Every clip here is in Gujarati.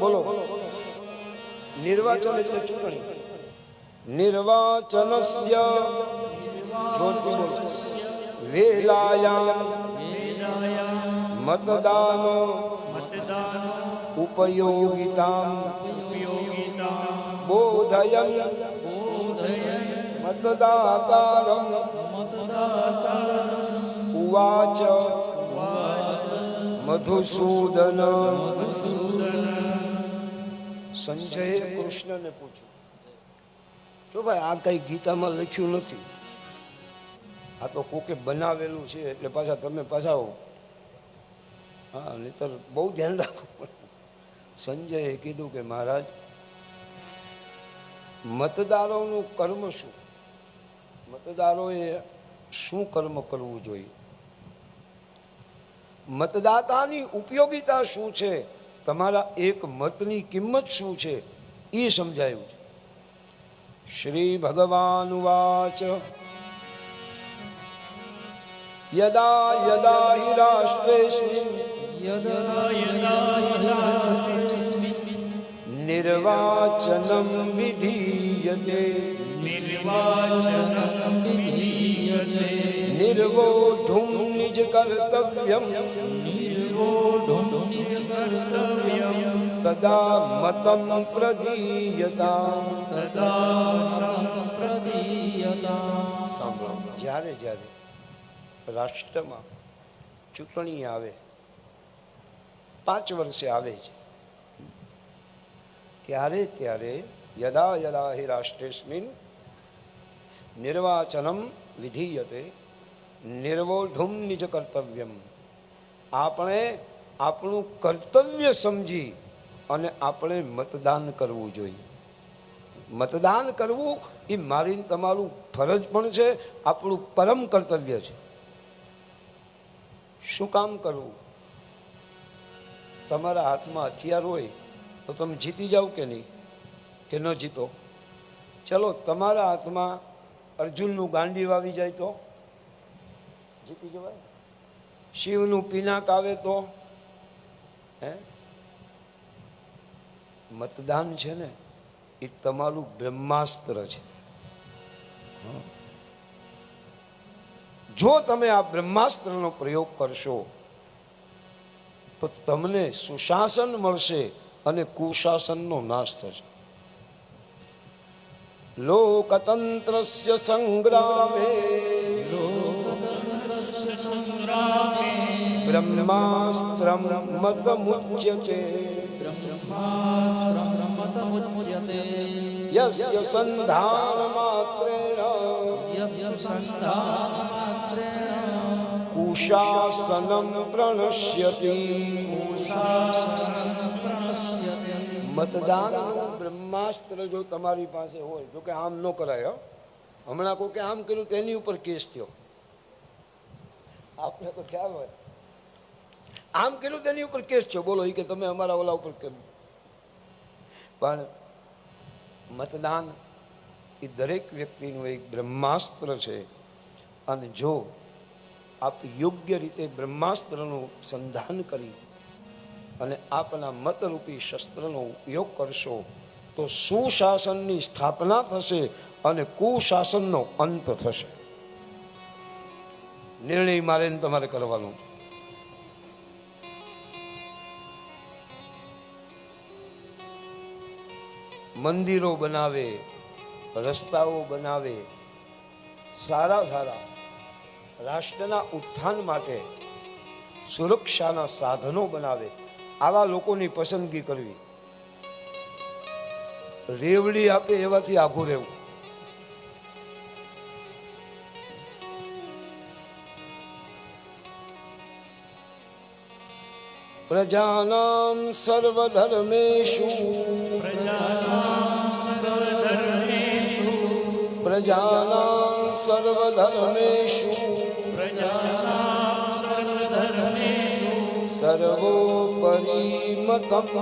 બોલો. નિર્વાચન એટલે ચૂંટણી. નિર્વાચનસ્ય જોરથી બોલો. વેલાયામ મતદાન ઉપયોગિતા બોધયન મતદાતારમ ઉવાચ મધુસૂદન. સંજયે કૃષ્ણને પૂછ્યું, જો ભાઈ આ કઈ ગીતામાં લખ્યું નથી, આ તો કોકે બનાવેલું છે, એટલે પાછા તમે પાછા હા નહીતર બહુ ધ્યાન રાખવું પડે. સંજયે કીધું કે મહારાજ, મતદારોનું કર્મ શું? મતદારોએ શું કર્મ કરવું જોઈએ? મતદાતાની ઉપયોગિતા શું છે? તમારા એક મતની કિંમત શું છે એ સમજાયું છે. શ્રી ભગવાન વાચ યદા યદા હિ રાષ્ટ્રેસ્મિન નિર્વાચનમ વિધીયતે નિર્વોઢું નિજ કર્તવ્યમ તદા મતમ પ્રદીયતા. સાંભળો, જ્યારે જ્યારે રાષ્ટ્રમાં ચૂંટણી આવે, 5 વર્ષે આવે છે, ત્યારે ત્યારે યદા યદા હિ રાષ્ટ્રેસ્મિન નિર્વાચનમ વિધીયતે નિર્વોઢું નિજ કર્તવ્યમ. આપણે આપણું કર્તવ્ય સમજી અને આપણે મતદાન કરવું જોઈએ. મતદાન કરવું એ મારી તમારું ફરજ પણ છે, આપણું પરમ કર્તવ્ય છે. શું કામ કરવું? તમારા હાથમાં હથિયાર હોય તો તમે જીતી જાઓ કે નહીં, કે ન જીતો? ચલો, તમારા હાથમાં અર્જુનનું ગાંડીવ આવી જાય તો જીતી જવાય. શિવનું પિનાક આવે તો હે? મતદાન છે ને એ તમારું બ્રહ્માસ્ત્ર છે. જો તમે આ બ્રહ્માસ્ત્રનો પ્રયોગ કરશો તો તમને સુશાસન મળશે અને કુશાસનનો નાશ થશે. લોકતંત્રસ્ય સંગ્રામે બ્રહ્માસ્ત્રમ મતમુચ્યતે યસ્ય સંધાન માત્રેણ કુશાસનમ પ્રણશ્યતિ. મતદાનનું બ્રહ્માસ્ત્ર જો તમારી પાસે હોય, જો કે આમ ન કરાય. હમણાં કોઈ આમ કર્યું તેની ઉપર કેસ થયો, આપણે તો ખ્યાલ હોય. આમ કર્યું તેની ઉપર કેસ થયો, બોલો એ કે તમે અમારા ઓલા ઉપર કર્યું. પણ મતદાન એ દરેક વ્યક્તિનું એક બ્રહ્માસ્ત્ર છે, અને જો આપ યોગ્ય રીતે બ્રહ્માસ્ત્રનું સંધાન કરી અને આપના મતરૂપી શસ્ત્રનો ઉપયોગ કરશો તો સુશાસનની સ્થાપના થશે અને કુશાસનનો અંત થશે. નિર્ણય મારે તમારે કરવાનો. મંદિરો બનાવે, રસ્તાઓ બનાવે, સારા સારા રાષ્ટ્રના ઉત્થાન માટે સુરક્ષાના સાધનો બનાવે, આવા લોકોની પસંદગી કરવી. રેવડી આપે એવાથી આઘું રહેવું. પ્રજાનામ સર્વધર્મેષુ પ્રજાનામ સર્વધર્મેષુ સર્વોપરી મતમ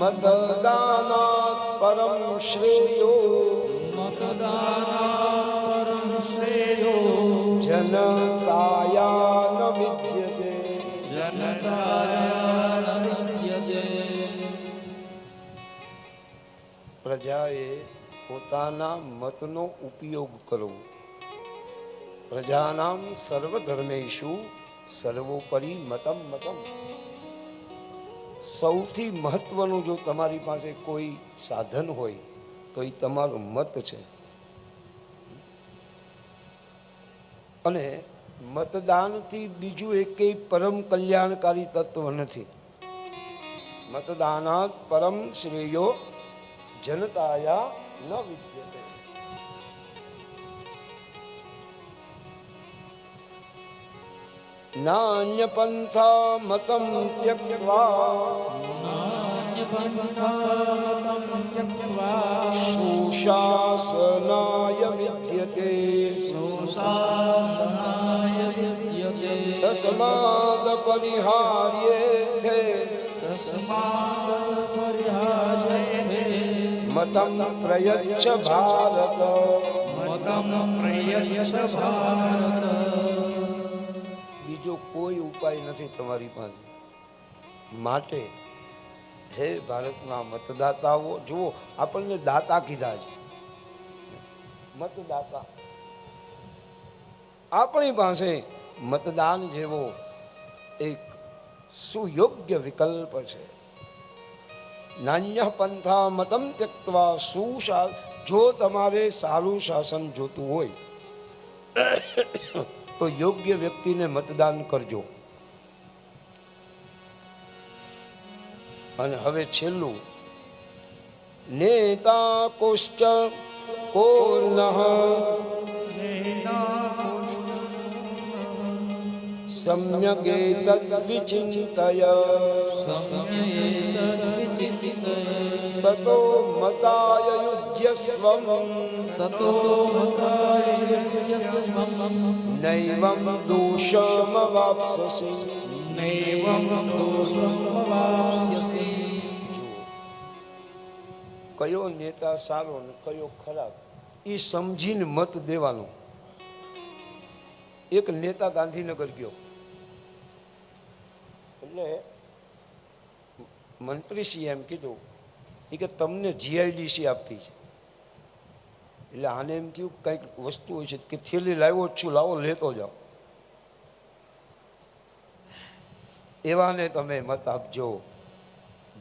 મતદાનાત પરમ શ્રેયો જનતાયા ન વિદ્યતે. પ્રજાએ પોતાના મતનો ઉપયોગ કરવો. પ્રજાનામ સર્વધર્મેષુ સર્વોપરી મતમ મતમ. સૌથી મહત્વનું જો તમારી પાસે કોઈ સાધન હોય તો એ તમારો મત છે. અને મતદાનથી બીજું એકેય પરમ કલ્યાણકારી તત્વ નથી. મતદાનાત પરમ શ્રેયો જનતાયા ન વિદ્યતે. નાન્ય પંથા મતમ ત્યક્ત્વા સુશાસનાય વિદ્યતે. તસ્માદ પરિહાર્યેથે મતમ પ્રયચ્છ ભારત. બીજો કોઈ ઉપાય નથી તમારી પાસે. માટે હે ભારતના મતદાતાઓ, જુઓ આપણને દાતા કીધા છે, મતદાતા. આપણી પાસે મતદાન જેવો એક સુયોગ્ય વિકલ્પ છે. નાન્ય પંથા મતમ ત્યક્ત્વા સુશા. જો તમારે સારું શાસન જોતું હોય તો યોગ્ય વ્યક્તિને મતદાન કરજો. અને હવે છેલ્લું, નેતા કોશ્ચ કોર્નઃ સમ્યગેતદ્ વિચિંતય તતો મતાય યુજ્યસ્વમ. નૈવં દોષમવાપ્સ્યસી. કયો નેતા સારો ને કયો ખરાબ એ સમજીને મત દેવાનો. એક નેતા ગાંધીનગર ગયો, એટલે મંત્રીશ્રીએ એમ કીધું કે તમને જીઆઈડીસી આપી છે. એટલે આને એમ થયું કંઈક વસ્તુ હોય છે કે થેલી લાવ્યો જ છું, લાવો લેતો જાઓ. એવાને તમે મત આપજો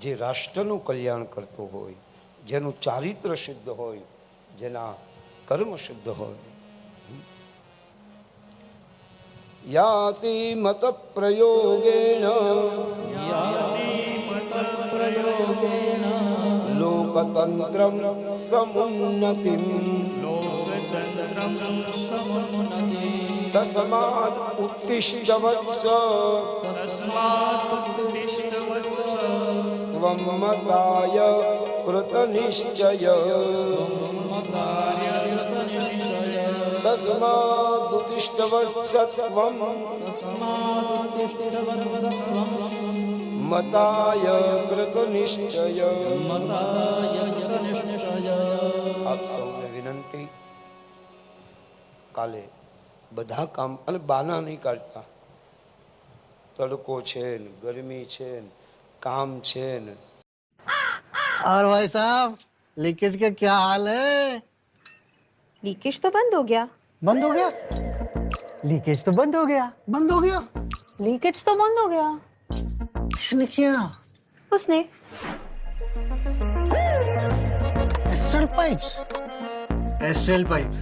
જે રાષ્ટ્રનું કલ્યાણ કરતો હોય, જેનું ચારિત્ર શુદ્ધ હોય, જેના કર્મ શુદ્ધ હોય. યાતિ મત પ્રયોગેણ લોકતંત્રમ સમુન્નતિમ. તસ્માદ ઉત્તિષ્ઠ વત્સ સ્વમ મતાય કૃતનિશ્ચય. તસ્માદ ઉત્તિષ્ઠ વત્સ સ્વમ મતાય કૃતનિશ્ચય. આપ સૌને વિનંતી, કાલે બધા કામ અને બાના નહીં કાઢતા. તડકો છે ને, ગરમી છે ને, काम છે ને. और भाई साहब, लीकेज का क्या हाल है? लीकेज तो बंद हो गया. बंद हो गया? लीकेज तो बंद हो गया. बंद हो गया? लीकेज तो बंद हो गया. किसने किया? उसने. Astral pipes. Astral pipes.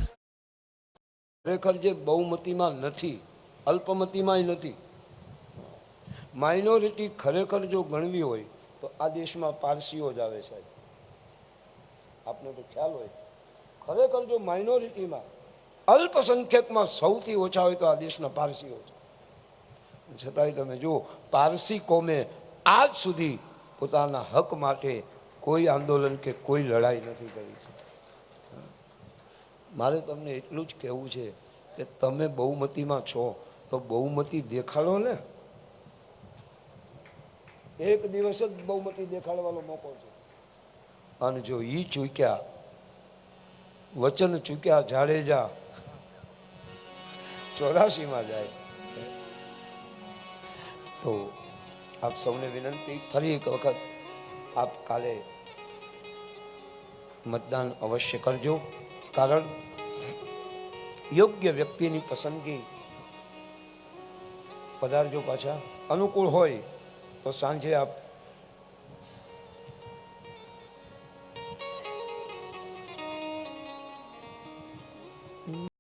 ખરેખર જે બહુમતીમાં નથી, અલ્પમતીમાં નથી. માઇનોરિટી ખરેખર જો ગણવી હોય તો આ દેશમાં પારસીઓ જ આવે સાહેબ. આપને તો ખ્યાલ હોય, ખરેખર જો માઇનોરિટીમાં અલ્પસંખ્યકમાં સૌથી ઓછા હોય તો આ દેશના પારસીઓ છે. છતાંય તમે જુઓ, પારસી કોમે આજ સુધી પોતાના હક માટે કોઈ આંદોલન કે કોઈ લડાઈ નથી કરી છે. મારે તમને એટલું જ કહેવું છે કે તમે બહુમતીમાં છો તો બહુમતી દેખાડો ને. એક દિવસ જ બહુમતી દેખાડવાનો મોકો છે. અને જો ઈ ચૂક્યા, વચન ચૂક્યા, જાડેજા 84માં જાય તો આપ સૌને વિનંતી, ફરી એક વખત આપ કાલે મતદાન અવશ્ય કરજો, કારણ યોગ્ય વ્યક્તિની પસંદગી પધારજો. પાછા અનુકૂળ હોય તો સાંજે આપ